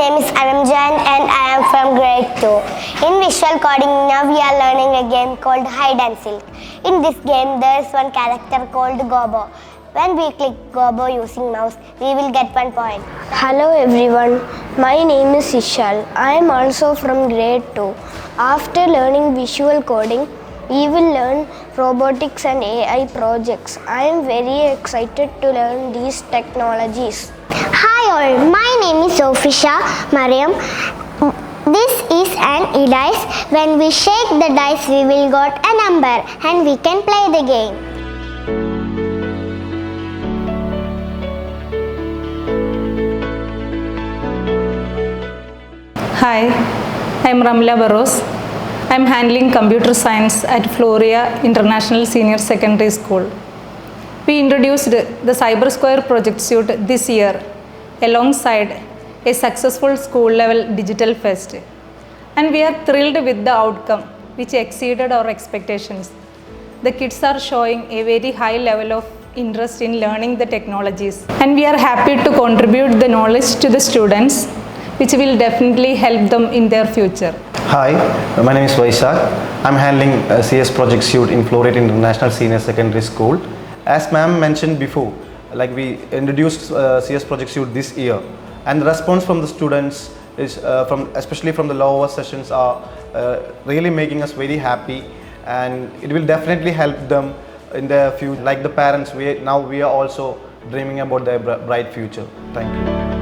name is Anamjan and I am from grade 2. In visual coding, now we are learning a game called hide and seek. In this game, there is one character called Gobo. When we click Gobo using mouse, we will get 1 point. Hello everyone, my name is Ishal. I am also from grade 2. After learning visual coding, we will learn robotics and AI projects. I am very excited to learn these technologies. Hi all, my name is Sofisha Mariam. This is an e-dice. When we shake the dice, we will get a number and we can play the game. Hi, I am Ramla Barros. I am handling computer science at Floreat International Senior Secondary School. We introduced the Cyber Square project suite this year alongside a successful school level digital fest. And we are thrilled with the outcome, which exceeded our expectations. The kids are showing a very high level of interest in learning the technologies. And we are happy to contribute the knowledge to the students, which will definitely help them in their future. Hi, my name is Vaishak. I'm handling a CS project suite in Floreat International Senior Secondary School. As ma'am mentioned before, we introduced CS project suite this year, and the response from the students is especially from the lower sessions are really making us very happy, and it will definitely help them in their future. Like the parents, we are also dreaming about their bright future. Thank you.